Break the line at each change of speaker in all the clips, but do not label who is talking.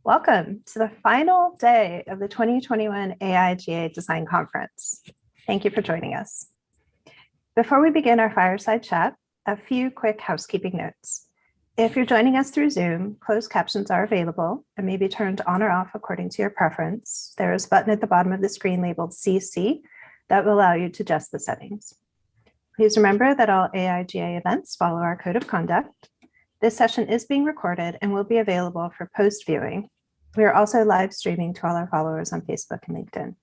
Welcome to the final day of the 2021 AIGA Design Conference. Thank you for joining us. Before we begin our fireside chat, a few quick housekeeping notes. If you're joining us through Zoom, closed captions are available and may be turned on or off according to your preference. There is a button at the bottom of the screen labeled CC that will allow you to adjust the settings. Please remember that all AIGA events follow our code of conduct. This session is being recorded and will be available for post-viewing. We are also live streaming to all our followers on Facebook and LinkedIn.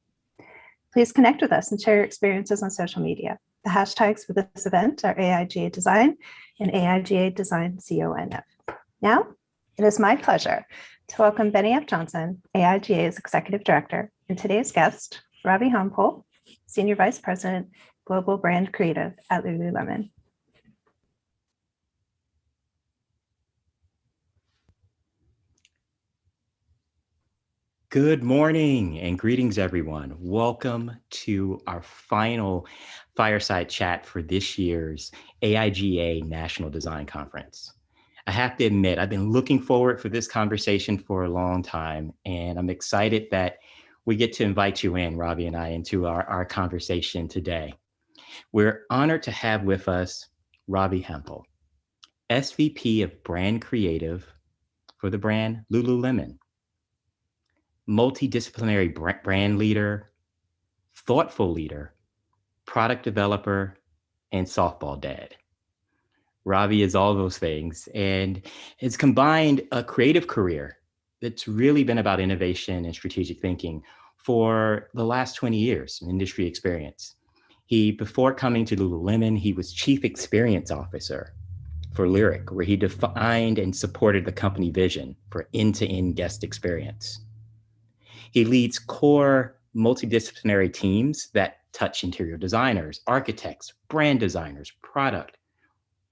Please connect with us and share your experiences on social media. The hashtags for this event are AIGA Design and AIGA Design CONF. Now, it is my pleasure to welcome Bennie F. Johnson, AIGA's Executive Director, and today's guest, Ravi Hampole, Senior Vice President, Global Brand Creative at Lululemon.
Good morning and greetings, everyone. Welcome to our final fireside chat for this year's AIGA National Design Conference. I have to admit, I've been looking forward for this conversation for a long time, and I'm excited that we get to invite you in, Ravi and I, into our conversation today. We're honored to have with us Ravi Hampole, SVP of Brand Creative for the brand Lululemon. Multidisciplinary brand leader, thoughtful leader, product developer, and softball dad. Ravi is all those things and has combined a creative career that's really been about innovation and strategic thinking for the last 20 years, industry experience. Before coming to Lululemon, he was Chief Experience Officer for Lyric, where he defined and supported the company vision for end-to-end guest experience. He leads core multidisciplinary teams that touch interior designers, architects, brand designers, product,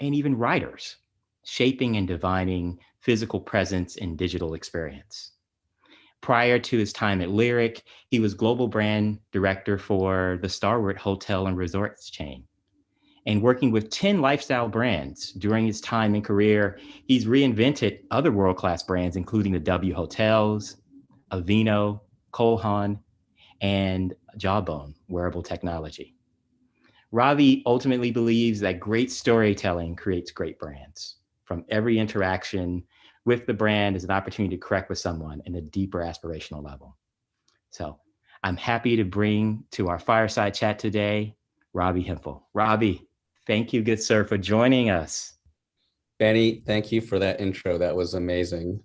and even writers, shaping and defining physical presence and digital experience. Prior to his time at Lyric, he was global brand director for the Starwood Hotel and Resorts chain. And working with 10 lifestyle brands during his time and career, he's reinvented other world-class brands, including the W Hotels, Aveeno, Cole Haan, and Jawbone wearable technology. Ravi ultimately believes that great storytelling creates great brands. From every interaction with the brand is an opportunity to connect with someone in a deeper aspirational level. So I'm happy to bring to our fireside chat today, Ravi Hampole. Ravi, thank you, good sir, for joining us.
Bennie, thank you for that intro. That was amazing.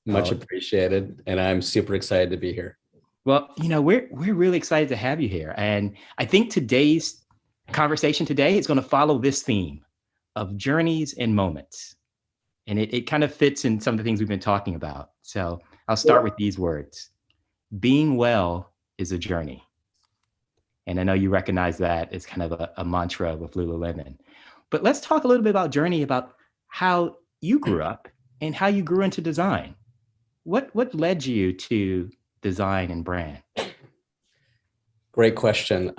Much appreciated. And I'm super excited to be here.
Well, we're really excited to have you here. And I think today's conversation today is going to follow this theme of journeys and moments. And it kind of fits in some of the things we've been talking about. So I'll start with these words. Being well is a journey. And I know you recognize that as kind of a mantra with Lululemon. But let's talk a little bit about journey, about how you grew up and how you grew into design. What led you to design and brand?
Great question.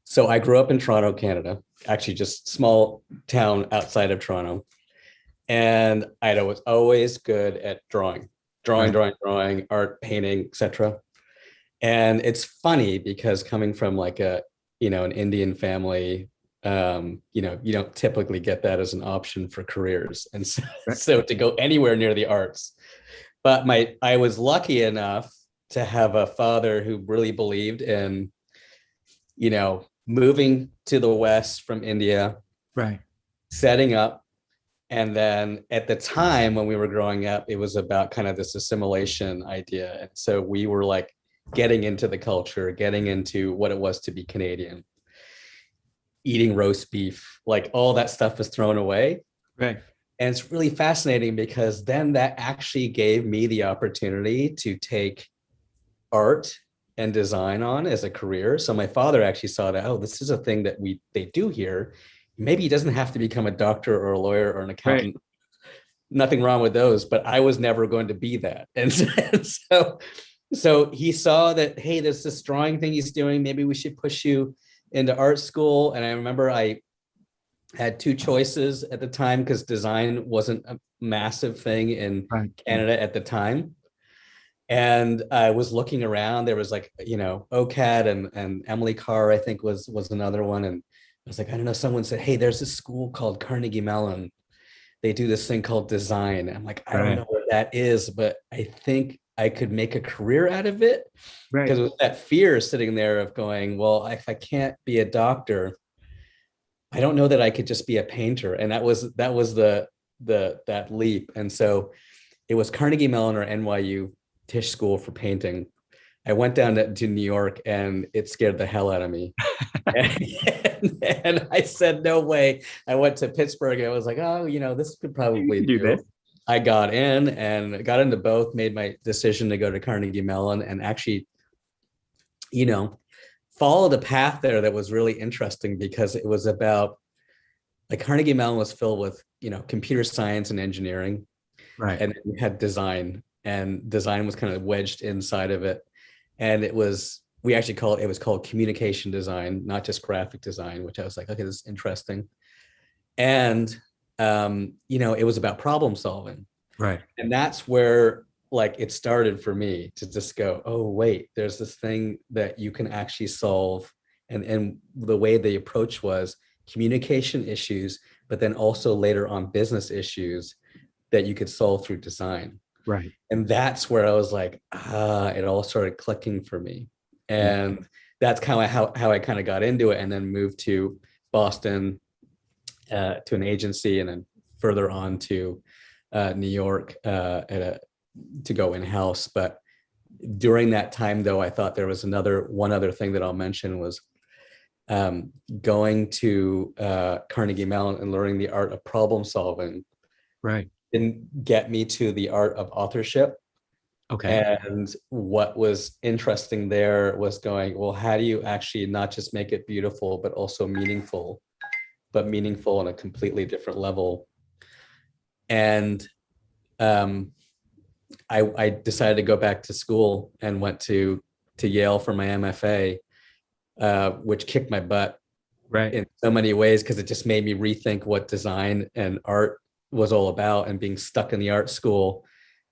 So I grew up in Toronto, Canada, actually just small town outside of Toronto. And I was always good at drawing, art, painting, etc. And it's funny because coming from like an Indian family, you don't typically get that as an option for careers. And so to go anywhere near the arts. But I was lucky enough to have a father who really believed in, moving to the West from India,
right,
setting up. And then at the time when we were growing up, it was about kind of this assimilation idea. And so we were like getting into the culture, getting into what it was to be Canadian, eating roast beef, like all that stuff was thrown away.
Right.
And it's really fascinating because then that actually gave me the opportunity to take art and design on as a career. So my father actually saw that, oh, this is a thing that they do here. Maybe he doesn't have to become a doctor or a lawyer or an accountant. Right. Nothing wrong with those, but I was never going to be that. And so he saw that, hey, there's this drawing thing he's doing. Maybe we should push you into art school. And I remember I had two choices at the time because design wasn't a massive thing in
Right.
Canada at the time. And I was looking around. There was like, OCAD and Emily Carr, I think was another one. And I was like, I don't know. Someone said, hey, there's this school called Carnegie Mellon. They do this thing called design. I'm like, I don't know what that is, but I think I could make a career out of it. Because with that fear sitting there of going, well, if I can't be a doctor, I don't know that I could just be a painter. And that was that leap. And so it was Carnegie Mellon or NYU Tisch School for painting. I went down to New York and it scared the hell out of me. and I said, no way. I went to Pittsburgh and I was like, oh, this could probably do this. I got into both, made my decision to go to Carnegie Mellon and actually, followed a path there that was really interesting because it was about, like, Carnegie Mellon was filled with, computer science and engineering.
Right.
And then you had design, and design was kind of wedged inside of it. And it was called communication design, not just graphic design, which I was like, okay, this is interesting. And, it was about problem solving.
Right.
And that's where, like, it started for me to just go, oh, wait, there's this thing that you can actually solve. And the way the approach was communication issues, but then also later on business issues that you could solve through design.
Right.
And that's where I was like, it all started clicking for me. And that's kind of how I kind of got into it, and then moved to Boston to an agency, and then further on to New York to go in-house. But during that time, though, I thought there was one other thing that I'll mention was going to Carnegie Mellon and learning the art of problem solving.
Right.
Didn't get me to the art of authorship.
Okay.
And what was interesting there was going, well, how do you actually not just make it beautiful, but also meaningful, but meaningful on a completely different level? And I decided to go back to school and went to Yale for my MFA, which kicked my butt in so many ways, because it just made me rethink what design and art was all about. And being stuck in the art school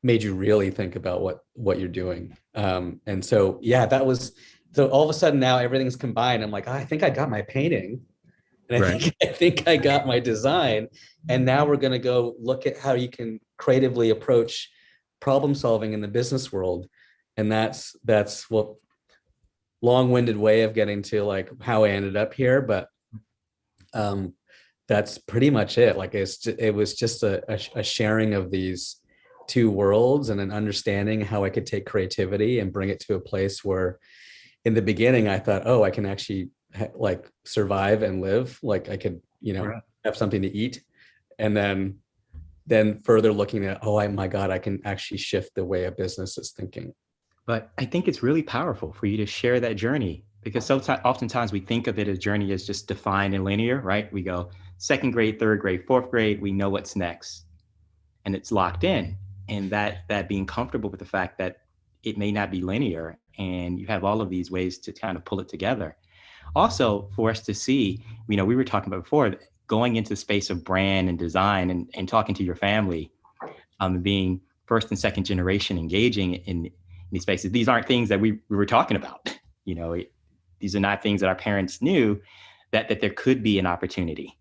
made you really think about what you're doing. And so, yeah, so all of a sudden now everything's combined. I'm like, I think I got my painting, and I think I got my design. And now we're going to go look at how you can creatively approach problem solving in the business world. And that's what long-winded way of getting to, like, how I ended up here. But that's pretty much it. Like, it was just a sharing of these two worlds, and an understanding how I could take creativity and bring it to a place where in the beginning I thought, oh, I can actually like survive and live, like I could, have something to eat. And then further looking at, oh my God, I can actually shift the way a business is thinking.
But I think it's really powerful for you to share that journey, because oftentimes we think of it as journey as just defined and linear, right? We go second grade, third grade, fourth grade, we know what's next, and it's locked in. And that being comfortable with the fact that it may not be linear, and you have all of these ways to kind of pull it together. Also, for us to see, we were talking about before, going into the space of brand and design, and talking to your family, being first and second generation engaging in these spaces. These aren't things that we were talking about. These are not things that our parents knew that there could be an opportunity.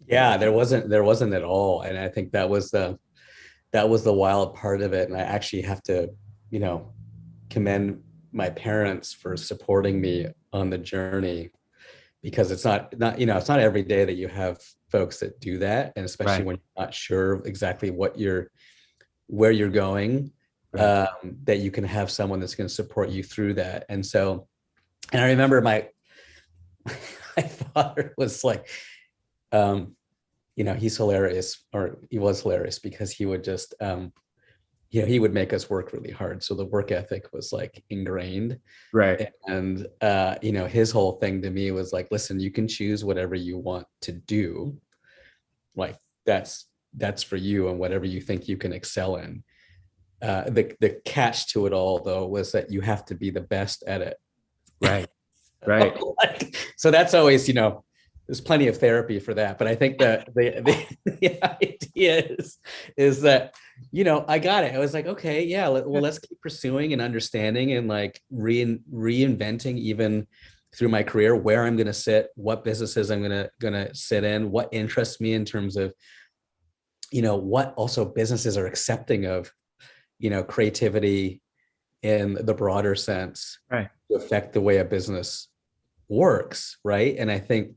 Yeah, there wasn't at all. And I think that was the wild part of it. And I actually have to, commend my parents for supporting me on the journey, because it's not it's not every day that you have folks that do that. And especially when you're not sure exactly where you're going, that you can have someone that's going to support you through that. And I remember my father was like, he's hilarious, or he was hilarious, because he would just, he would make us work really hard. So the work ethic was like ingrained.
Right.
And, his whole thing to me was like, listen, you can choose whatever you want to do. Like that's for you, and whatever you think you can excel in. The catch to it all, though, was that you have to be the best at it.
Right.
So that's always, there's plenty of therapy for that. But I think that the idea is that, I got it. I was like, okay, yeah, let's keep pursuing and understanding and like reinventing even through my career where I'm going to sit, what businesses I'm going to sit in, what interests me in terms of, what also businesses are accepting of, creativity in the broader sense,
right,
to affect the way a business works, right? And I think,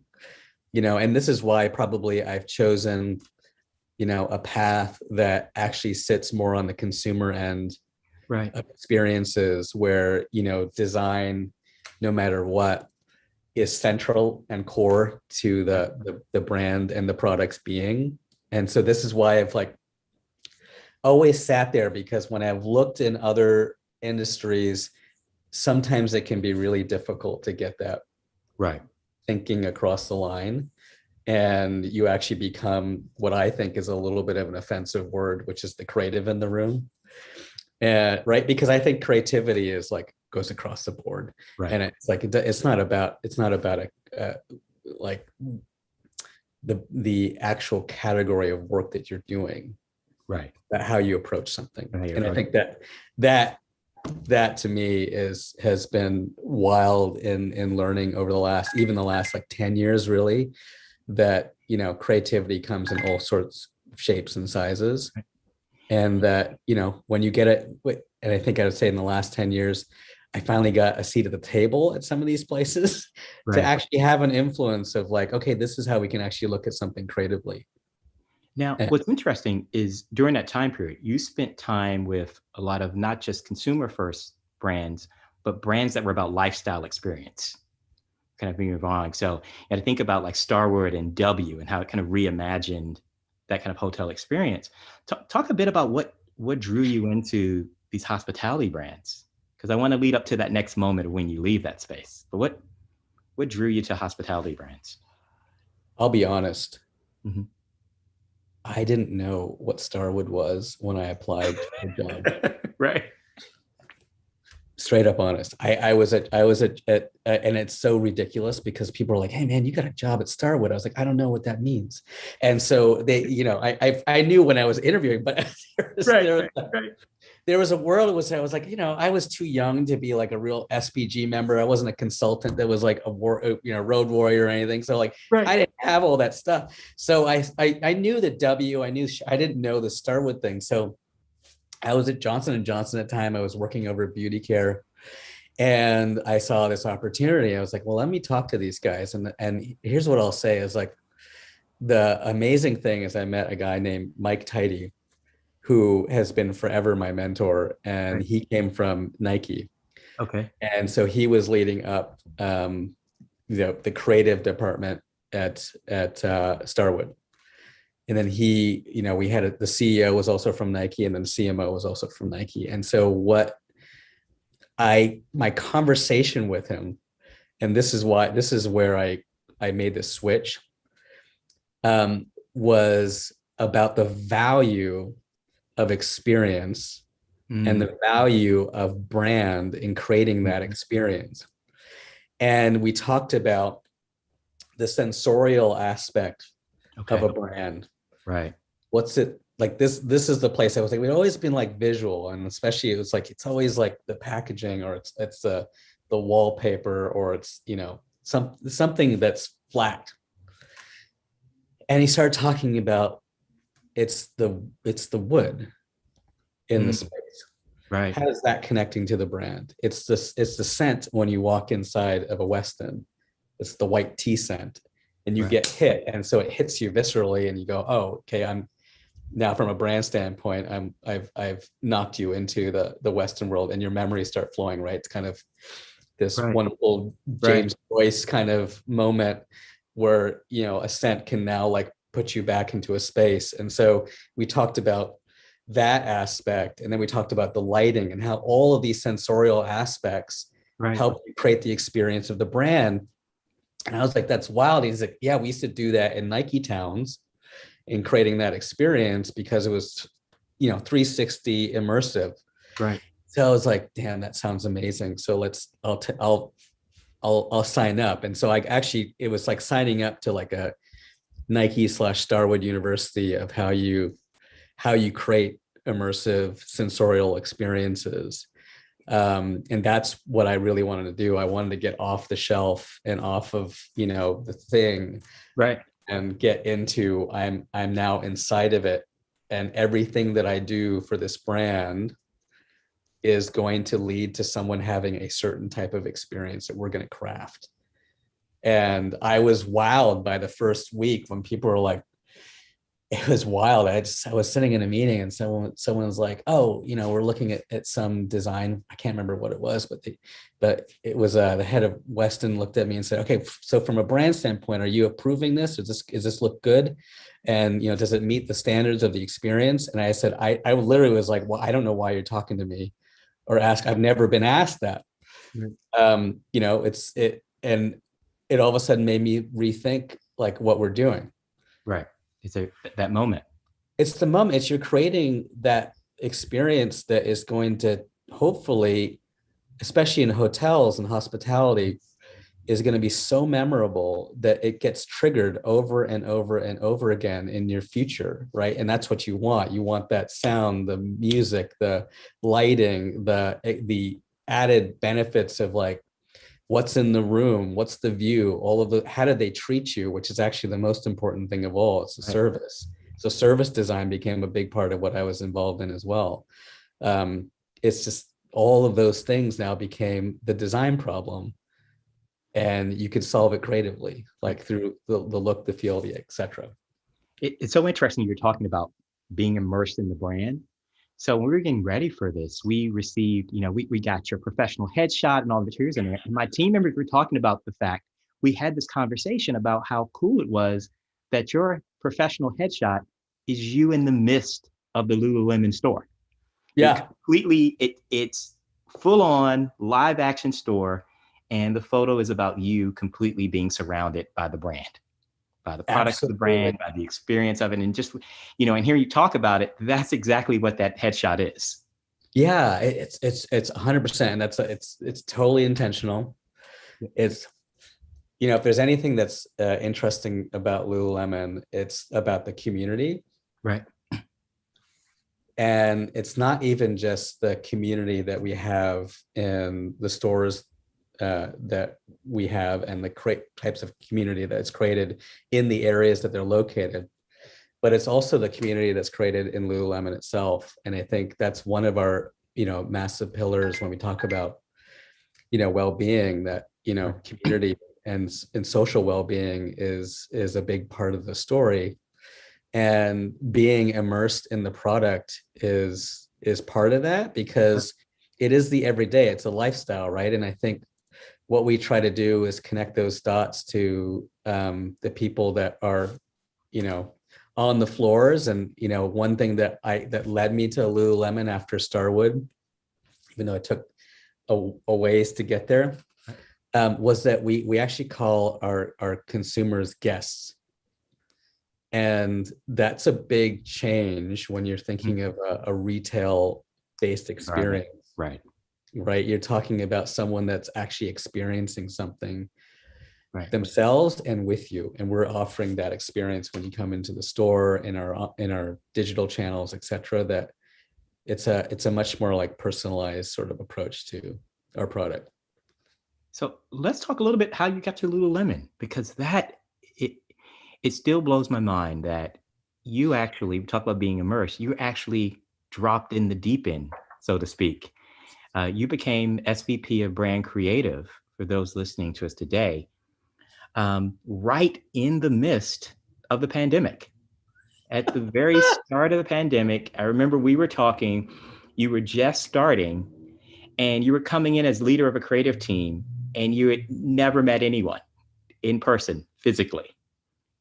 and this is why probably I've chosen, a path that actually sits more on the consumer end
right,
of experiences where, design, no matter what, is central and core to the brand and the product's being. And so this is why I've like always sat there, because when I've looked in other industries, sometimes it can be really difficult to get that
right,
thinking across the line. And you actually become what I think is a little bit of an offensive word, which is the creative in the room. And right, because I think creativity is like goes across the board,
right.
and it's like it's not about like the actual category of work that you're doing,
Right.
but how you approach something.
Right,
And I
right.
think that to me has been wild in learning over the last like 10 years, really, that creativity comes in all sorts of shapes and sizes.
Right.
And that, when you get it, and I think I would say in the last 10 years, I finally got a seat at the table at some of these places to
Right.
actually have an influence of like, okay, this is how we can actually look at something creatively.
Now,
And-
what's interesting is during that time period, you spent time with a lot of not just consumer first brands, but brands that were about lifestyle experience, kind of being wrong. So you had to think about like Starwood and W and how it kind of reimagined that kind of hotel experience. Talk a bit about what drew you into these hospitality brands, because I want to lead up to that next moment of when you leave that space. But what drew you to hospitality brands?
I'll be honest.
Mhm.
I didn't know what Starwood was when I applied for the job.
Right.
Straight up honest. I was at and it's so ridiculous because people are like, hey man, you got a job at Starwood. I was like, I don't know what that means. And so they, I knew when I was interviewing, but there was a world in which I was like, I was too young to be like a real SPG member. I wasn't a consultant that was like a road warrior or anything. So like,
Right.
I didn't have all that stuff. So I knew the W, I didn't know the Starwood thing. So I was at Johnson & Johnson at the time. I was working over at Beauty Care, and I saw this opportunity. I was like, well, let me talk to these guys. And here's what I'll say is like, the amazing thing is I met a guy named Mike Tidy, who has been forever my mentor. And
Right.
he came from Nike.
Okay.
And so he was leading up the creative department at Starwood. And then we had the CEO was also from Nike, and then CMO was also from Nike. And so my conversation with him, and this is where I made the switch, was about the value of experience and the value of brand in creating that experience. And we talked about the sensorial aspect of a brand.
Right.
What's it like? This is the place I was like, we've always been like visual, and especially it was like it's always like the packaging, or it's the wallpaper, or it's something that's flat. And he started talking about it's the wood in the space.
Right.
How is that connecting to the brand? It's the scent when you walk inside of a Westin. It's the white tea scent. And you get hit, and so it hits you viscerally, and you go, "Oh, okay. I'm now from a brand standpoint. I've knocked you into the Western world, and your memories start flowing." Right? It's kind of this wonderful James Joyce kind of moment where a scent can now like put you back into a space. And so we talked about that aspect, and then we talked about the lighting and how all of these sensorial aspects help you create the experience of the brand. And I was like, that's wild. He's like, yeah, we used to do that in Nike towns in creating that experience because it was, 360 immersive.
Right.
So I was like, damn, that sounds amazing. So I'll sign up. And so it was like signing up to like a Nike/Starwood University of how you create immersive sensorial experiences. And that's what I really wanted to do. I wanted to get off the shelf and off of, the thing,
Right.
and get into, I'm now inside of it. And everything that I do for this brand is going to lead to someone having a certain type of experience that we're going to craft. And I was wowed by the first week when people were like, it was wild. I was sitting in a meeting and someone was like, oh, we're looking at some design. I can't remember what it was, but it was the head of Weston looked at me and said, okay, so from a brand standpoint, are you approving this? Does this look good? And, does it meet the standards of the experience? And I said, I literally was like, well, I don't know why you're talking to me or ask. I've never been asked that. And it all of a sudden made me rethink like what we're doing.
Right. It's that moment.
It's the moment. It's you're creating that experience that is going to hopefully, especially in hotels and hospitality, is going to be so memorable that it gets triggered over and over and over again in your future, right? And that's what you want. You want that sound, the music, the lighting, the added benefits of like what's in the room, what's the view, how did they treat you, which is actually the most important thing of all. It's the service. So service design became a big part of what I was involved in as well. It's just all of those things now became the design problem, and you could solve it creatively, like through the look, the feel, the et cetera.
It's so interesting you're talking about being immersed in the brand. So when we were getting ready for this, we received, we got your professional headshot and all the materials in there. And my team members were talking about the fact we had this conversation about how cool it was that your professional headshot is you in the midst of the Lululemon store.
Yeah.
It's full on live action store. And the photo is about you completely being surrounded by the brand, by the products of the brand, by the experience of it. And just, and hearing you talk about it, that's exactly what that headshot is.
Yeah, it's 100%. And it's totally intentional. It's, if there's anything that's interesting about Lululemon, it's about the community.
Right.
And it's not even just the community that we have in the stores that we have and the types of community that's created in the areas that they're located, but it's also the community that's created in Lululemon itself. And I think that's one of our, massive pillars when we talk about, well-being, that, community and social well-being is a big part of the story. And being immersed in the product is part of that, because it is the everyday, it's a lifestyle, right? And I think what we try to do is connect those dots to the people that are, on the floors. And, one thing that led me to Lululemon after Starwood, even though it took a ways to get there, was that we actually call our consumers guests. And that's a big change when you're thinking of a retail-based experience. Right. You're talking about someone that's actually experiencing something themselves and with you. And we're offering that experience when you come into the store, in our digital channels, et cetera, that it's a much more like personalized sort of approach to our product.
So let's talk a little bit how you got to Lululemon, because it still blows my mind that you actually, we talk about being immersed, you actually dropped in the deep end, so to speak. You became SVP of Brand Creative, for those listening to us today, right in the midst of the pandemic. At the very start of the pandemic, I remember we were talking, you were just starting, and you were coming in as leader of a creative team, and you had never met anyone in person, physically,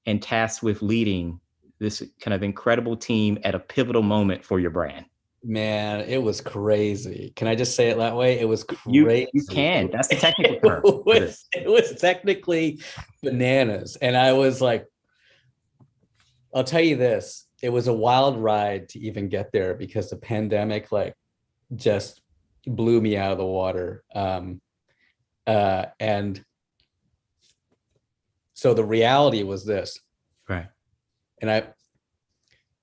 and tasked with leading this kind of incredible team at a pivotal moment for your brand.
Man, it was crazy. Can I just say it that way? It was crazy.
You can. That's the technical term.
It was technically bananas. And I was like, I'll tell you this, it was a wild ride to even get there, because the pandemic like just blew me out of the water. And So the reality was this,
Right.
and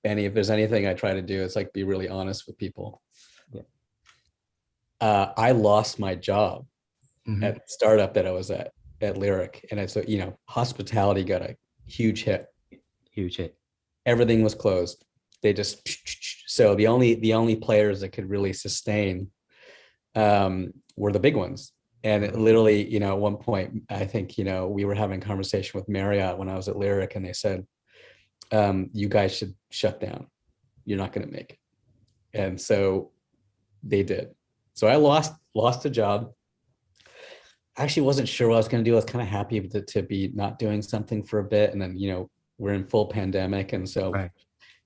Benny, if there's anything I try to do, it's like be really honest with people.
Yeah.
I lost my job
Mhm.
at the startup that I was at Lyric, and it's hospitality got a huge hit.
Huge hit.
Everything was closed. They just so the only players that could really sustain were the big ones. And it literally, at one point, I think, we were having a conversation with Marriott when I was at Lyric, and they said, you guys should shut down. You're not going to make it. And so they did. So I lost a job. I actually wasn't sure what I was going to do. I was kind of happy to be not doing something for a bit. And then, we're in full pandemic. And so,
Right.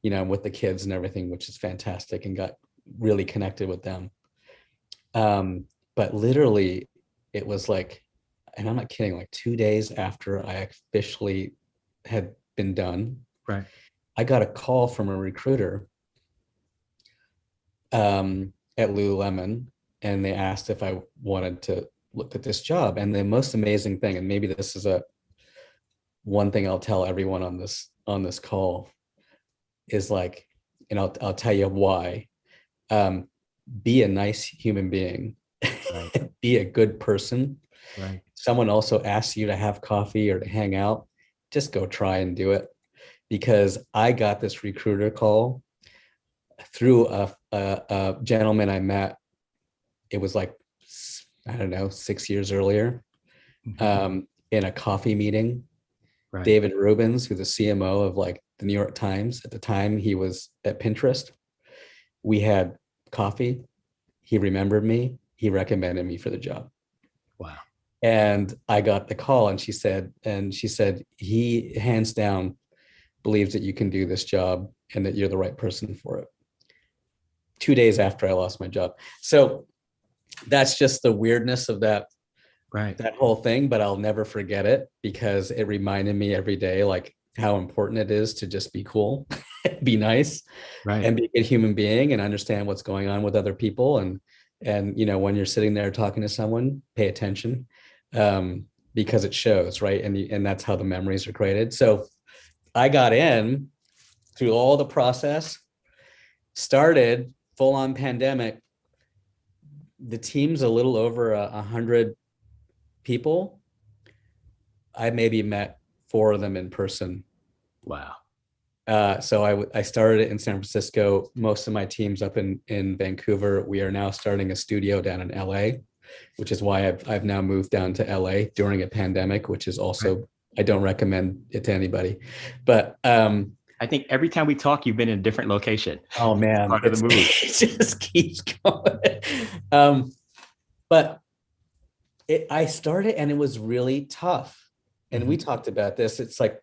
With the kids and everything, which is fantastic, and got really connected with them. But literally it was like, and I'm not kidding, like 2 days after I officially had been done,
Right.
I got a call from a recruiter at Lululemon, and they asked if I wanted to look at this job. And the most amazing thing, and maybe this is one thing I'll tell everyone on this call, is like, and I'll tell you why. Be a nice human being.
Right.
Be a good person.
Right.
Someone also asks you to have coffee or to hang out, just go try and do it. Because I got this recruiter call through a gentleman I met. It was like, I don't know, 6 years earlier, in a coffee meeting.
Right.
David Rubens, who's the CMO of like the New York Times. At the time, he was at Pinterest. We had coffee. He remembered me. He recommended me for the job.
Wow.
And I got the call, and she said, he hands down believes that you can do this job and that you're the right person for it. 2 days after I lost my job. So that's just the weirdness of that whole thing, but I'll never forget it, because it reminded me every day, like, how important it is to just be cool, be nice,
Right.
and be a human being and understand what's going on with other people. And when you're sitting there talking to someone, pay attention, because it shows, right? And that's how the memories are created. So I got in through all the process, started full on pandemic. The team's a little over 100 people. I maybe met 4 of them in person.
Wow.
So I started in San Francisco. Most of my team's up in Vancouver. We are now starting a studio down in LA, which is why I've now moved down to LA during a pandemic, which is also, right. I don't recommend it to anybody, but
I think every time we talk, you've been in a different location.
Oh man,
part of the move.
It just keeps going. But I started, and it was really tough. And we talked about this. It's like,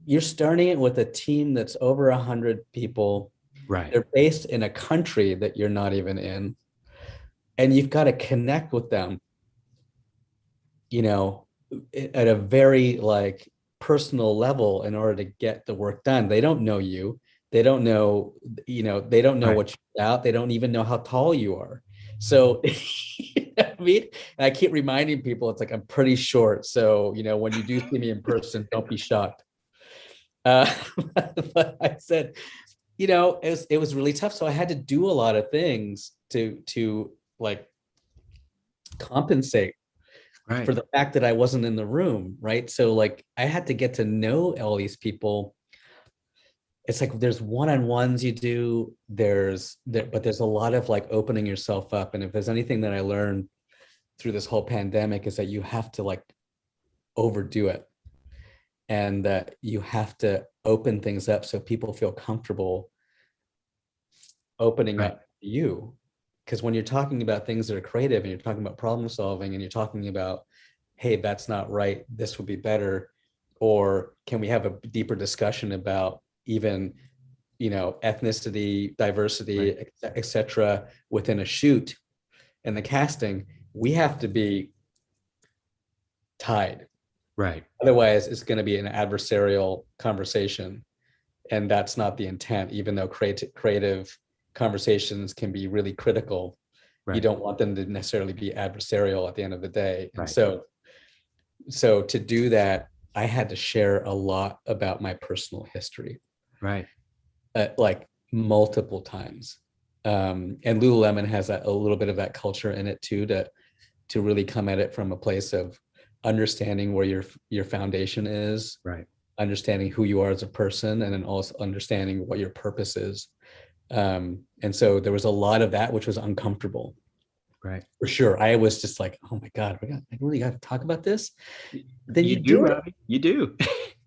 you're starting it with a team that's over 100 people.
Right.
They're based in a country that you're not even in. And you've got to connect with them, at a very like personal level in order to get the work done. They don't know you. They don't know, they don't know what you're about. They don't even know how tall you are. So, I mean, and I keep reminding people, it's like, I'm pretty short. So, when you do see me in person, don't be shocked. But I said, it was really tough. So I had to do a lot of things to like compensate for the fact that I wasn't in the room. Right. So like, I had to get to know all these people. It's like, there's one-on-ones you do, but there's a lot of like opening yourself up. And if there's anything that I learned through this whole pandemic, is that you have to like overdo it. And that you have to open things up so people feel comfortable opening up to you. Because when you're talking about things that are creative, and you're talking about problem solving, and you're talking about, hey, that's not right, this would be better, or can we have a deeper discussion about even, ethnicity, diversity, etc., within a shoot and the casting, we have to be tied.
Right.
Otherwise, it's going to be an adversarial conversation, and that's not the intent. Even though creative conversations can be really critical, you don't want them to necessarily be adversarial at the end of the day. And so to do that, I had to share a lot about my personal history,
Right.
like multiple times. And Lululemon has a little bit of that culture in it too, to really come at it from a place of understanding where your foundation is,
Right.
understanding who you are as a person, and then also understanding what your purpose is. And so there was a lot of that which was uncomfortable.
Right.
For sure. I was just like, oh my God, I really got to talk about this. Then
You
you
do,
do it.
Robbie. You do.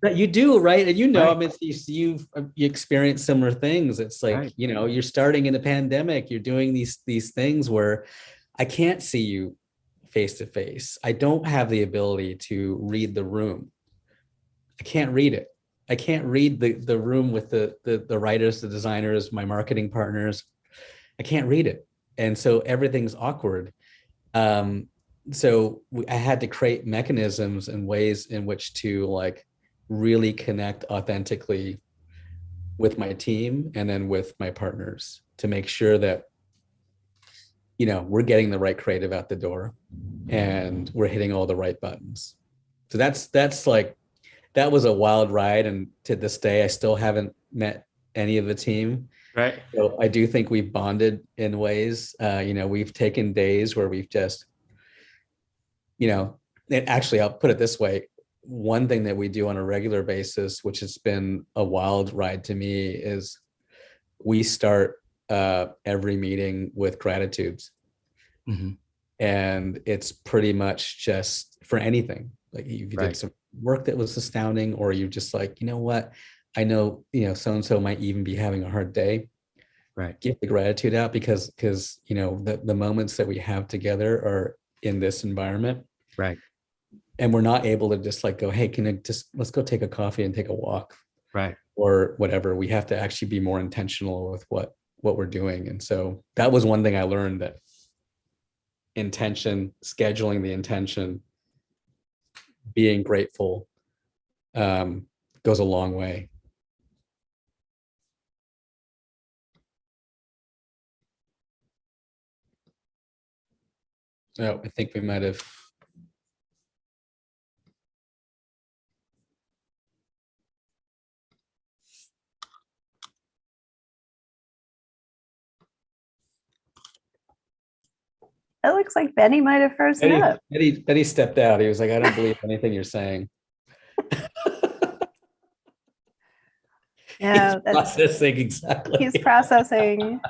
That you do, right? And you know,
Right.
I mean, you experience similar things. It's like,
Right.
you know, you're starting in a pandemic, you're doing these things where I can't see you face to face. I don't have the ability to read the room. I can't read it. I can't read the room with the writers, the designers, my marketing partners. I can't read it. And so everything's awkward. I had to create mechanisms and ways in which to like really connect authentically with my team and then with my partners to make sure that, you know, we're getting the right creative out the door and we're hitting all the right buttons. So that's like, that was a wild ride. And to this day, I still haven't met any of the team.
Right.
So I do think we've bonded in ways, you know, we've taken days where we've just, you know, and actually I'll put it this way. One thing that we do on a regular basis, which has been a wild ride to me, is we start every meeting with gratitudes.
Mm-hmm.
And it's pretty much just for anything. Like if you did some work that was astounding, or you're just like, you know what, I know, you know, so-and-so might even be having a hard day.
Right.
Get the gratitude out because, you know, the moments that we have together are in this environment.
Right.
And we're not able to just like go, hey, let's go take a coffee and take a walk.
Right.
Or whatever. We have to actually be more intentional with what we're doing. And so that was one thing I learned, that intention, scheduling the intention, being grateful, goes a long way. Oh, I think we might have.
It looks like Benny might have frozen up.
Benny stepped out. He was like, I don't believe anything you're saying.
Yeah,
He's processing, exactly.
He's processing.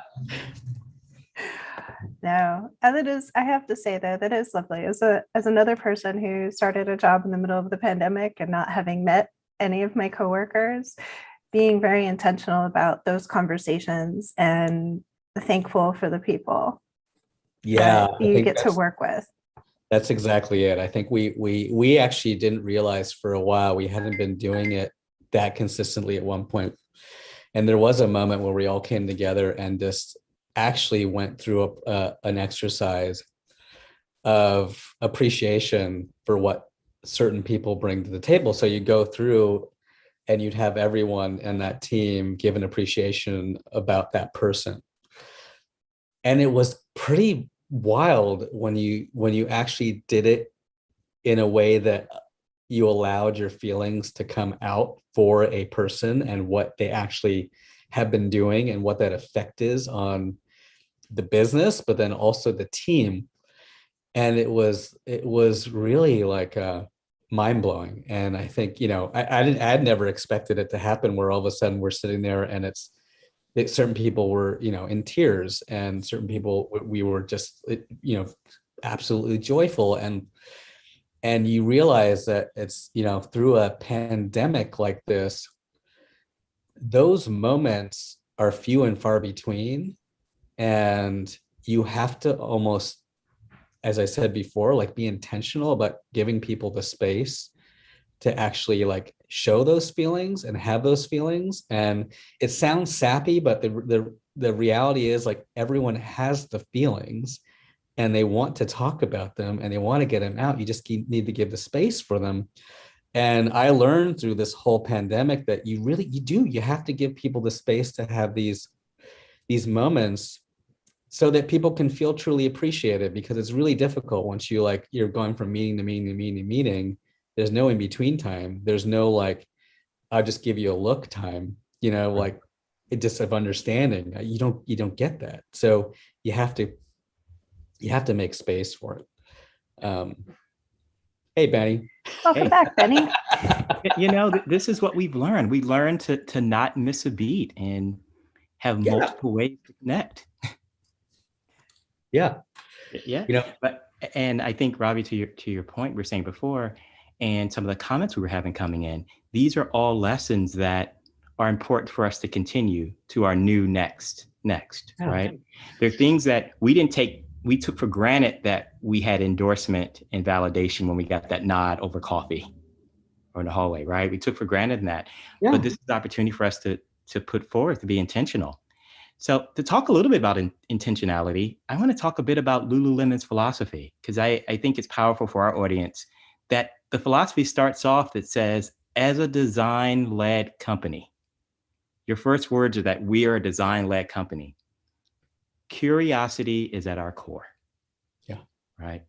No, and it is, I have to say though, that is lovely. As another person who started a job in the middle of the pandemic and not having met any of my coworkers, being very intentional about those conversations and thankful for the people that you get to work with.
That's exactly it. I think we actually didn't realize for a while we hadn't been doing it that consistently at one point. And there was a moment where we all came together and just actually went through an exercise of appreciation for what certain people bring to the table. So you go through and you'd have everyone in that team give an appreciation about that person. And it was pretty wild when you actually did it in a way that you allowed your feelings to come out for a person and what they actually have been doing and what that effect is on the business, but then also the team. And it was really like mind-blowing. And I think, you know, I'd never expected it to happen where all of a sudden we're sitting there and certain people were, you know, in tears, and certain people, we were just, you know, absolutely joyful. And you realize that it's, you know, through a pandemic like this, those moments are few and far between. And you have to almost, as I said before, like be intentional about giving people the space to actually like show those feelings and have those feelings. And it sounds sappy, but the reality is like everyone has the feelings and they want to talk about them and they want to get them out. You just need to give the space for them. And I learned through this whole pandemic that you have to give people the space to have these moments so that people can feel truly appreciated, because it's really difficult once you're going from meeting to meeting to meeting to meeting. There's no in between time. There's no like, I'll just give you a look time, like it just of understanding. You don't get that. So you have to make space for it. Hey, Benny.
Welcome
Hey.
back, Benny.
This is what we've learned. We learned to not miss a beat and have multiple ways to connect.
Yeah.
Yeah. And I think, Ravi, to your point we were saying before, and some of the comments we were having coming in, these are all lessons that are important for us to continue to our new next, right? They're things that we took for granted that we had endorsement and validation when we got that nod over coffee or in the hallway, right? We took for granted that. Yeah. But this is the opportunity for us to put forth, to be intentional. So to talk a little bit about intentionality, I want to talk a bit about Lululemon's philosophy, because I think it's powerful for our audience that the philosophy starts off that says, as a design-led company, your first words are that we are a design-led company. Curiosity is at our core.
Yeah.
Right.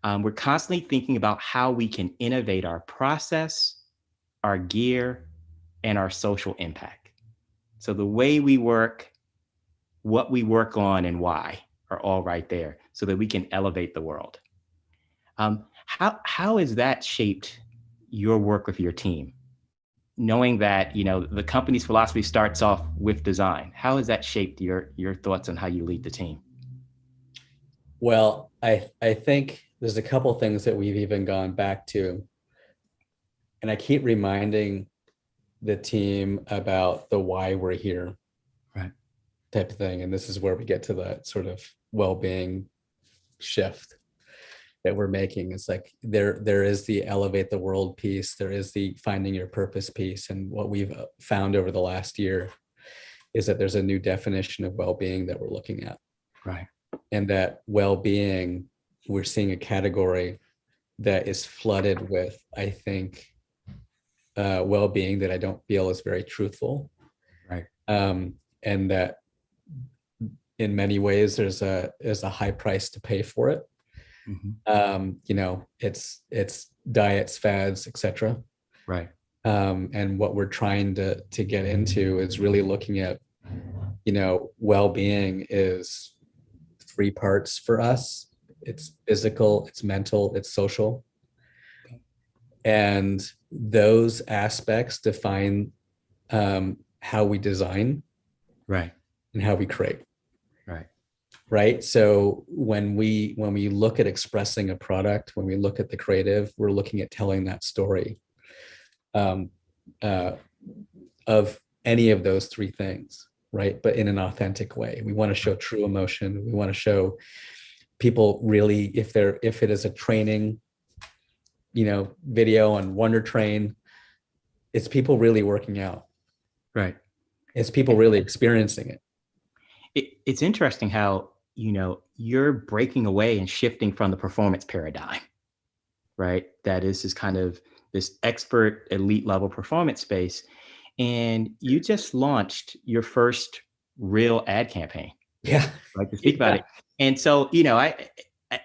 We're constantly thinking about how we can innovate our process, our gear, and our social impact. So the way we work, what we work on, and why are all right there so that we can elevate the world. How has that shaped your work with your team? Knowing that, the company's philosophy starts off with design, how has that shaped your thoughts on how you lead the team?
Well, I think there's a couple things that we've even gone back to, and I keep reminding the team about the why we're here,
right,
type of thing. And this is where we get to that sort of well-being shift that we're making. It's like there is the elevate the world piece, there is the finding your purpose piece, and what we've found over the last year is that there's a new definition of well-being that we're looking at.
Right.
And that well-being, we're seeing a category that is flooded with, I think, well-being that I don't feel is very truthful.
Right.
And that in many ways there's a high price to pay for it. Mm-hmm. It's diets, fads, etc.
Right.
And what we're trying to get into is really looking at, well-being is 3 parts for us. It's physical, it's mental, it's social. And those aspects define how we design,
right,
and how we create.
Right.
So when we look at expressing a product, when we look at the creative, we're looking at telling that story of any of those 3 things, right? But in an authentic way. We want to show true emotion. We want to show people really, if it is a training, video on Wonder Train, it's people really working out.
Right.
It's people really experiencing it.
It's interesting how, you're breaking away and shifting from the performance paradigm, right? That is this kind of this expert elite level performance space. And you just launched your first real ad campaign.
Yeah.
Right, to speak about it. And so,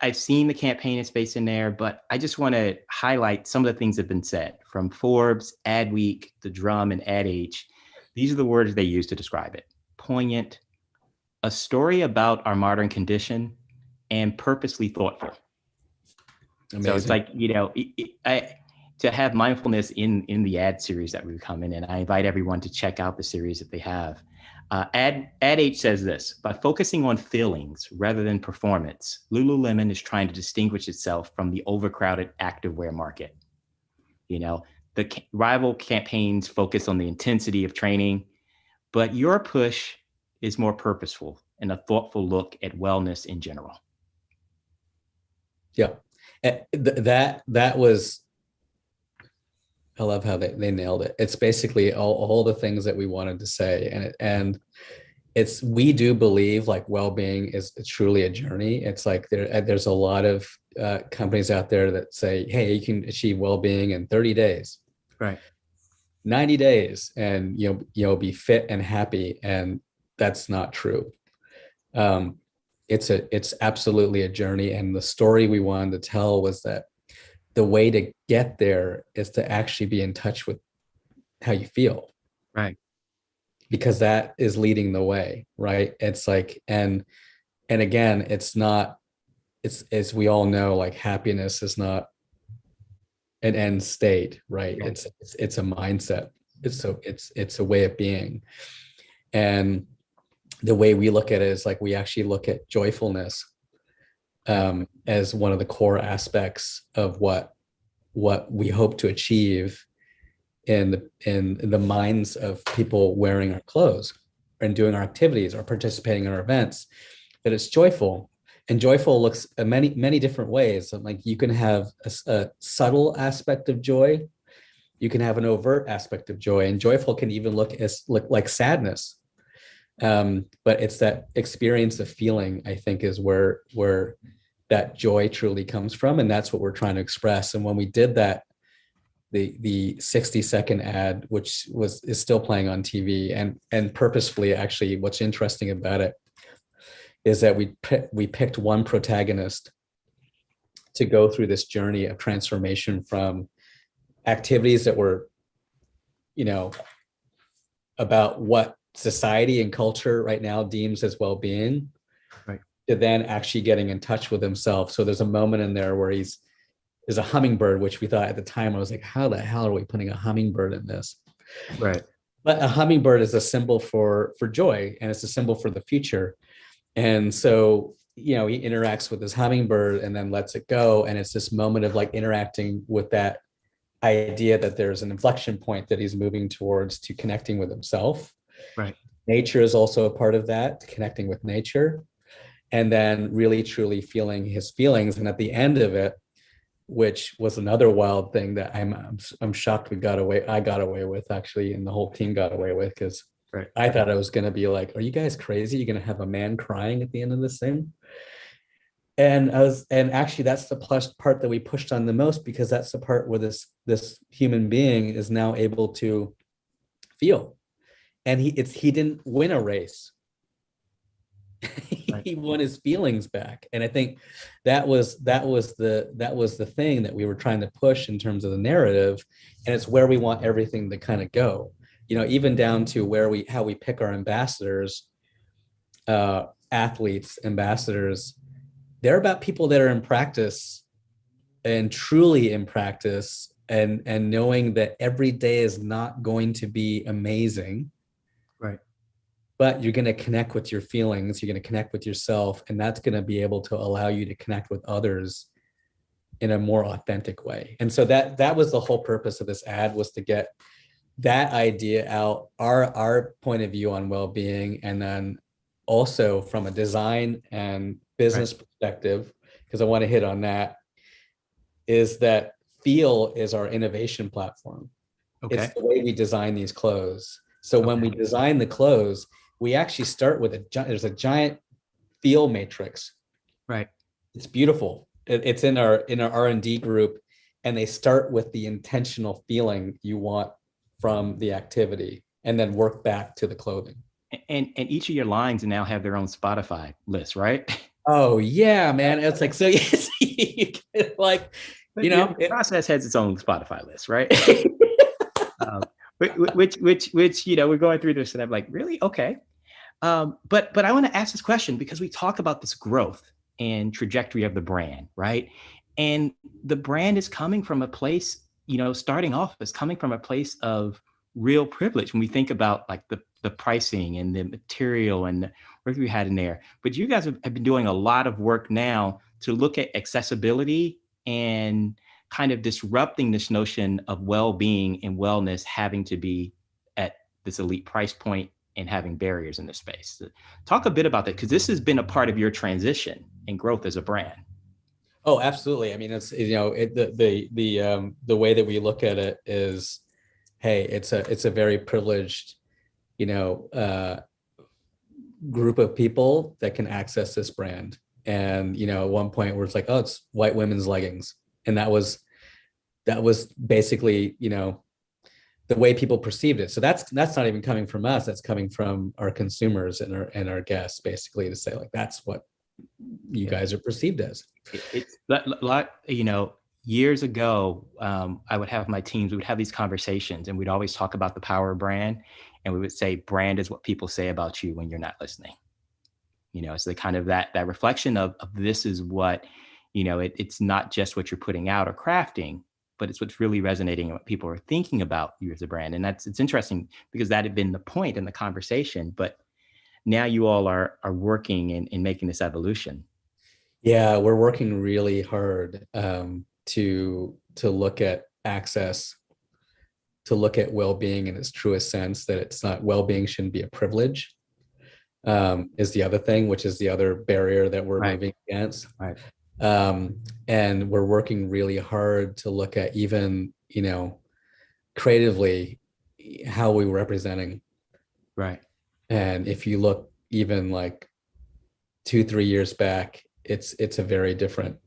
I've seen the campaign space in there, but I just want to highlight some of the things that have been said from Forbes, Adweek, The Drum, and Ad Age. These are the words they use to describe it. Poignant, a story about our modern condition, and purposely thoughtful. Amazing. So it's like, to have mindfulness in the ad series that we've come in, and I invite everyone to check out the series that they have. Ad Age says this: by focusing on feelings rather than performance, Lululemon is trying to distinguish itself from the overcrowded activewear market. The rival campaigns focus on the intensity of training, but your push is more purposeful and a thoughtful look at wellness in general.
Yeah, that was, I love how they nailed it. It's basically all the things that we wanted to say. And we do believe like well-being is truly a journey. It's like there's a lot of companies out there that say, hey, you can achieve well-being in 30 days,
right,
90 days, and you'll be fit and happy. And that's not true. It's absolutely a journey. And the story we wanted to tell was that the way to get there is to actually be in touch with how you feel,
Right.
because that is leading the way, right? It's like, and again, it's not, it's, as we all know, like happiness is not an end state, right?
Yeah.
It's a mindset. It's a way of being. And the way we look at it is like, we actually look at joyfulness as one of the core aspects of what we hope to achieve in the minds of people wearing our clothes and doing our activities or participating in our events, that it's joyful. And joyful looks many different ways. Like you can have a subtle aspect of joy, you can have an overt aspect of joy, and joyful can even look like sadness. But it's that experience of feeling, I think, is where that joy truly comes from, and that's what we're trying to express. And when we did that, the 60-second ad, which is still playing on TV, and purposefully, actually, what's interesting about it is that we picked one protagonist to go through this journey of transformation from activities that were, about what society and culture right now deems as well-being,
Right,
to then actually getting in touch with himself. So there's a moment in there where there's a hummingbird, which we thought at the time, I was like, how the hell are we putting a hummingbird in this?
right,
But a hummingbird is a symbol for joy, and it's a symbol for the future. And so, he interacts with this hummingbird and then lets it go. And it's this moment of like interacting with that idea that there's an inflection point that he's moving towards, to connecting with himself.
right.
Nature is also a part of that, connecting with nature, and then really truly feeling his feelings. And at the end of it, which was another wild thing that I'm shocked I got away with, actually, and the whole team got away with, because
Right.
I thought I was going to be like, are you guys crazy? You're going to have a man crying at the end of this thing? And actually that's the part that we pushed on the most, because that's the part where this human being is now able to feel. And he didn't win a race.
Right.
He won his feelings back. And I think that was the thing that we were trying to push in terms of the narrative. And it's where we want everything to kind of go, even down to how we pick our ambassadors, athletes, ambassadors. They're about people that are in practice, and truly in practice, and knowing that every day is not going to be amazing.
Right.
But you're going to connect with your feelings, you're going to connect with yourself, and that's going to be able to allow you to connect with others in a more authentic way. And so that was the whole purpose of this ad, was to get that idea out, our point of view on well-being, and then also from a design and business perspective, because I want to hit on that, is that Feel is our innovation platform.
Okay.
It's the way we design these clothes. So when we design the clothes, we actually start with there's a giant feel matrix.
Right.
It's beautiful. It's in our R&D group, and they start with the intentional feeling you want from the activity, and then work back to the clothing.
And each of your lines now have their own Spotify list, right?
Oh yeah, man. It's like, so yes, you get like,
The process has its own Spotify list, right? Which we're going through this, and I'm like, really? Okay. But I want to ask this question, because we talk about this growth and trajectory of the brand, right? And the brand is coming from a place, starting off is coming from a place of real privilege when we think about like the pricing and the material and the work we had in there. But you guys have been doing a lot of work now to look at accessibility and kind of disrupting this notion of well-being and wellness having to be at this elite price point and having barriers in the space. Talk a bit about that, because this has been a part of your transition and growth as a brand.
Oh, absolutely. I mean, it's, the way that we look at it is, hey, it's a very privileged, group of people that can access this brand. And, at one point where it's like, oh, it's white women's leggings. And that was basically, the way people perceived it. So that's not even coming from us. That's coming from our consumers and our guests, basically, to say like, that's what you guys are perceived as.
It's like, years ago, I would have my teams, we would have these conversations and we'd always talk about the power of brand. And we would say, brand is what people say about you when you're not listening. It's the kind of that reflection of this is what, it's not just what you're putting out or crafting, but it's what's really resonating and what people are thinking about you as a brand. And it's interesting because that had been the point in the conversation, but now you all are working in making this evolution.
Yeah, we're working really hard to look at access, to look at well-being in its truest sense, that it's not, well-being shouldn't be a privilege, is the other thing, which is the other barrier that we're moving against.
Right.
And we're working really hard to look at even, creatively, how we're representing.
Right.
And if you look even like 2-3 years back, it's a very different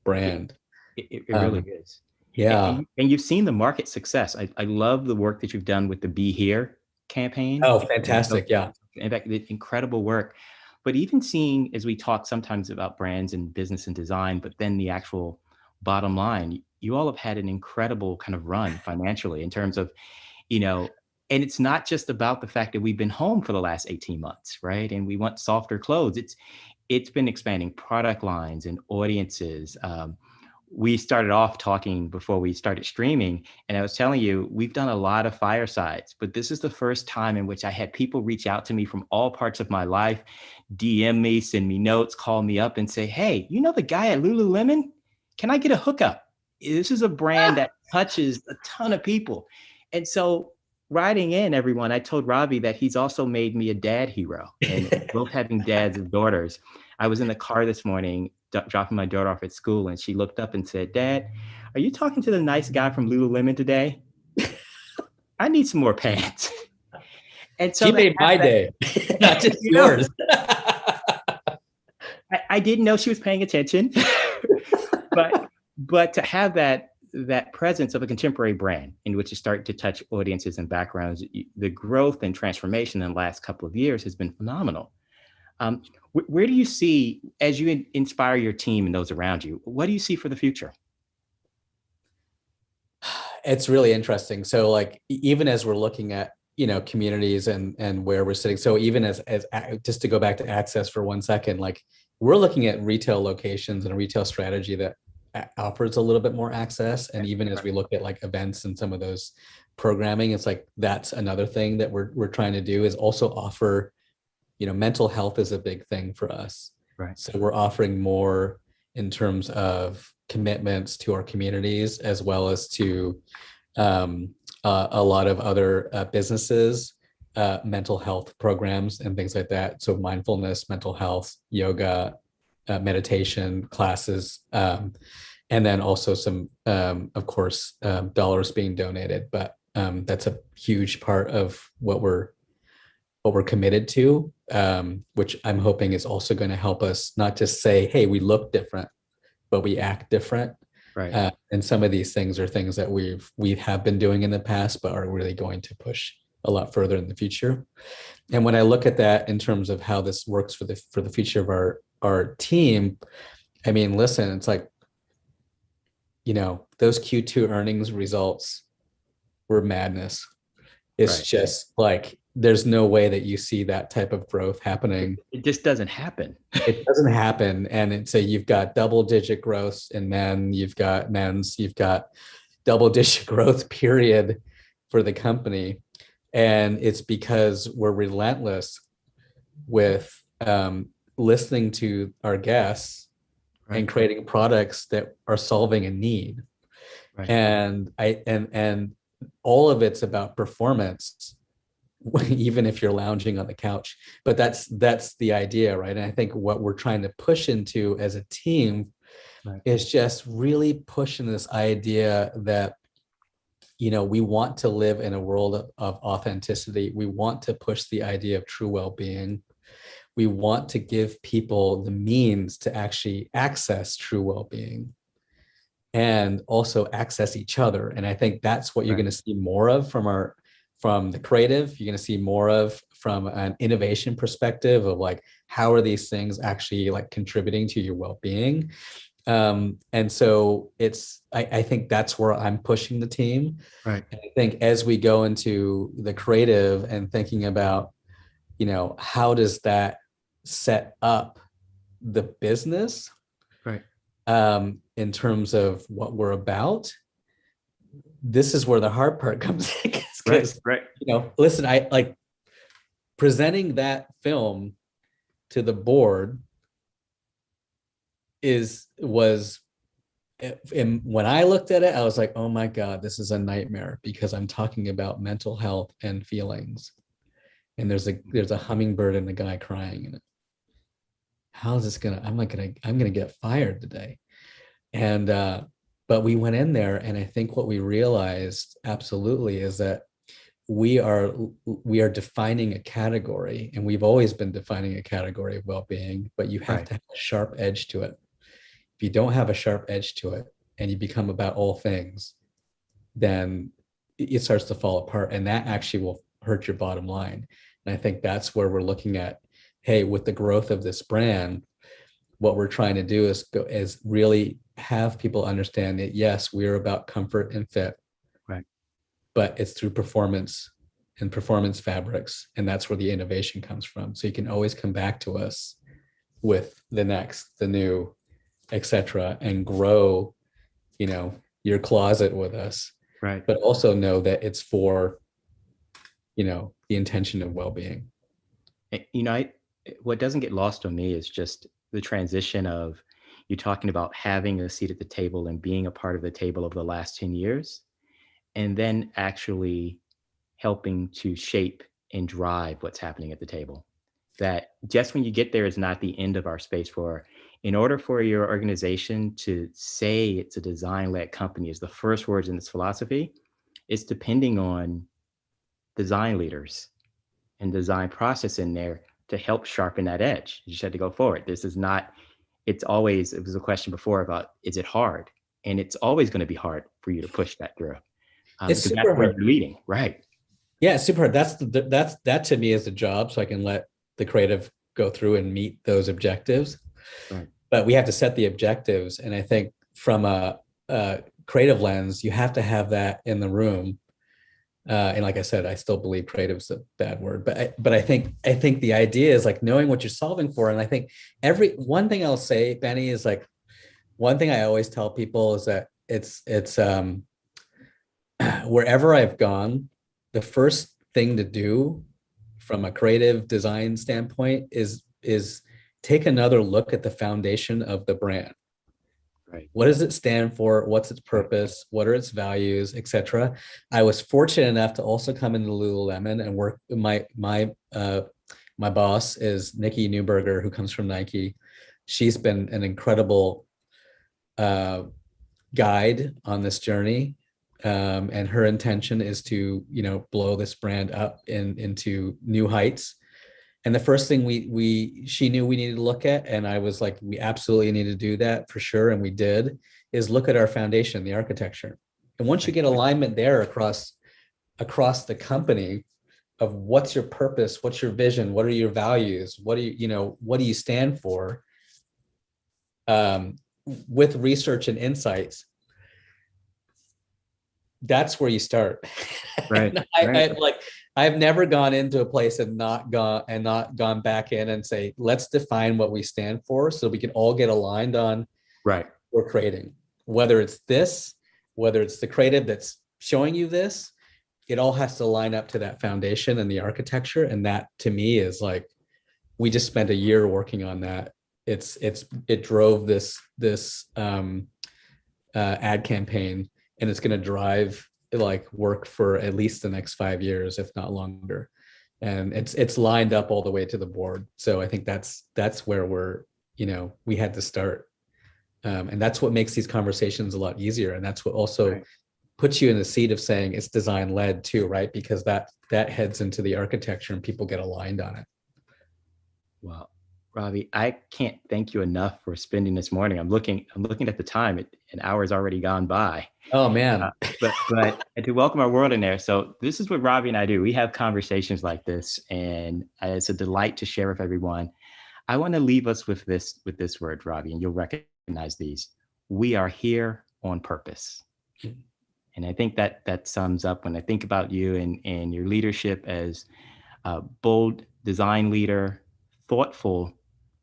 brand.
It really is.
Yeah.
And you've seen the market success. I love the work that you've done with the Be Here campaign.
Oh, fantastic. Yeah.
In fact, incredible work. But even seeing, as we talk sometimes about brands and business and design, but then the actual bottom line, you all have had an incredible kind of run financially in terms of, and it's not just about the fact that we've been home for the last 18 months, right? And we want softer clothes. It's been expanding product lines and audiences. We started off talking before we started streaming, and I was telling you, we've done a lot of firesides, but this is the first time in which I had people reach out to me from all parts of my life, DM me, send me notes, call me up and say, hey, you know the guy at Lululemon? Can I get a hookup? This is a brand that touches a ton of people. And so riding in, everyone, I told Ravi that he's also made me a dad hero, and both having dads and daughters. I was in the car this morning dropping my daughter off at school, and she looked up and said, Dad, are you talking to the nice guy from Lululemon today? I need some more pants. And so
she made my day, not just yours.
I didn't know she was paying attention, but to have that presence of a contemporary brand in which you start to touch audiences and backgrounds, the growth and transformation in the last couple of years has been phenomenal. Where do you see, as you inspire your team and those around you, what do you see for the future?
It's really interesting. So like, even as we're looking at, communities and where we're sitting. So even as just to go back to access for 1 second, like we're looking at retail locations and a retail strategy that offers a little bit more access. And even as we look at like events and some of those programming, it's like, that's another thing that we're trying to do, is also offer, mental health is a big thing for us.
Right.
So we're offering more in terms of commitments to our communities, as well as to a lot of other businesses, mental health programs and things like that. So mindfulness, mental health, yoga, meditation classes, and then also some, of course, dollars being donated. But that's a huge part of what we're committed to, which I'm hoping is also going to help us not just say, hey, we look different, but we act different.
Right.
And some of these things are things that we have been doing in the past, but are really going to push a lot further in the future. And when I look at that in terms of how this works for the future of our team, I mean, listen, it's like, those Q2 earnings results were madness. It's just like, there's no way that you see that type of growth happening.
It just doesn't happen.
It doesn't happen. And so you've got double-digit growth in men, you've got double-digit growth period for the company. And it's because we're relentless with listening to our guests and creating products that are solving a need. Right. And all of it's about performance, even if you're lounging on the couch. But that's the idea, right? And I think what we're trying to push into as a team is just really pushing this idea that, we want to live in a world of authenticity. We want to push the idea of true well-being. We want to give people the means to actually access true well-being and also access each other. And I think that's what you're going to see more of from the creative. You're going to see more of from an innovation perspective of like, how are these things actually like contributing to your well-being? And so I think that's where I'm pushing the team.
Right.
And I think as we go into the creative and thinking about, how does that set up the business,
Right.
in terms of what we're about, this is where the hard part comes in. Because,
Right.
listen, I like presenting that film to the board when I looked at it, I was like, oh my God, this is a nightmare, because I'm talking about mental health and feelings. And there's a hummingbird and a guy crying in it. How is this I'm gonna get fired today. And but we went in there, and I think what we realized absolutely is that we are defining a category, and we've always been defining a category of well-being, but you have to have a sharp edge to it. If you don't have a sharp edge to it and you become about all things, then it starts to fall apart, and that actually will hurt your bottom line. And I think that's where we're looking at, hey, with the growth of this brand, what we're trying to do is really have people understand that, yes, we're about comfort and fit,
right,
but it's through performance and performance fabrics. And that's where the innovation comes from. So you can always come back to us with the next, the new, etc., and grow, your closet with us.
right.
But also know that it's for, the intention of well-being.
What doesn't get lost on me is just the transition of you talking about having a seat at the table and being a part of the table over the last 10 years, and then actually helping to shape and drive what's happening at the table. That just when you get there is not the end of our space. In order for your organization to say it's a design-led company, is the first words in this philosophy, it's depending on design leaders and design process in there to help sharpen that edge. You just had to go forward. It was a question before about, is it hard? And it's always going to be hard for you to push that through.
It's
because
super
that's where
hard.
you're leading, right?
Yeah, super hard. That to me is the job. So I can let the creative go through and meet those objectives.
Right.
But we have to set the objectives. And I think from a creative lens, you have to have that in the room. And like I said, I still believe creative is a bad word, but I think the idea is like knowing what you're solving for. And I think one thing I'll say, Benny, is like, one thing I always tell people is that it's wherever I've gone, the first thing to do from a creative design standpoint is take another look at the foundation of the brand.
Right.
What does it stand for? What's its purpose? What are its values, etc.? I was fortunate enough to also come into Lululemon and work. My boss is Nikki Newberger, who comes from Nike. She's been an incredible guide on this journey, and her intention is to blow this brand up into new heights. And the first thing she knew we needed to look at, and I was like, we absolutely need to do that for sure. And we did, is look at our foundation, the architecture. And once you get alignment there across the company of what's your purpose, what's your vision, what are your values, what do you stand for, with research and insights, that's where you start.
Right.
I've never gone into a place and not gone back in and say, let's define what we stand for so we can all get aligned on
right.
We're creating. Whether it's the creative that's showing you this, it all has to line up to that foundation and the architecture. And that to me is like, we just spent a year working on that. It drove this ad campaign, and it's going to drive work for at least the next 5 years, if not longer. And it's lined up all the way to the board. So I think that's where we had to start. And that's what makes these conversations a lot easier. And that's what also puts you in the seat of saying it's design led too, right? Because that heads into the architecture and people get aligned on it.
Well, Ravi, I can't thank you enough for spending this morning. I'm looking at the time, an hour's already gone by.
Oh man.
But to welcome our world in there. So this is what Ravi and I do. We have conversations like this, and it's a delight to share with everyone. I want to leave us with this word, Ravi, and you'll recognize these: we are here on purpose. And I think that sums up when I think about you and your leadership as a bold design leader, thoughtful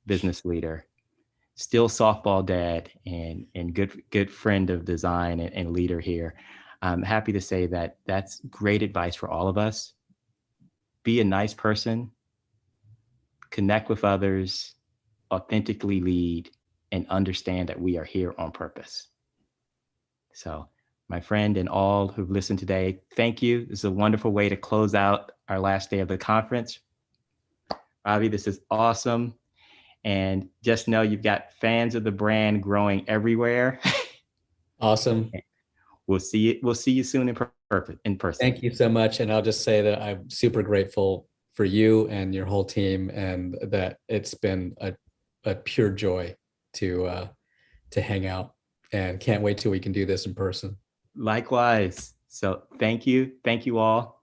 business leader, still softball dad, and good friend of design and leader here. I'm happy to say that that's great advice for all of us. Be a nice person, connect with others, authentically lead, and understand that we are here on purpose. So, my friend and all who've listened today, thank you. This is a wonderful way to close out our last day of the conference. Ravi, this is awesome. And just know you've got fans of the brand growing everywhere.
Awesome.
We'll see you soon in person.
Thank you so much. And I'll just say that I'm super grateful for you and your whole team, and that it's been a pure joy to hang out, and can't wait till we can do this in person.
Likewise. So thank you all.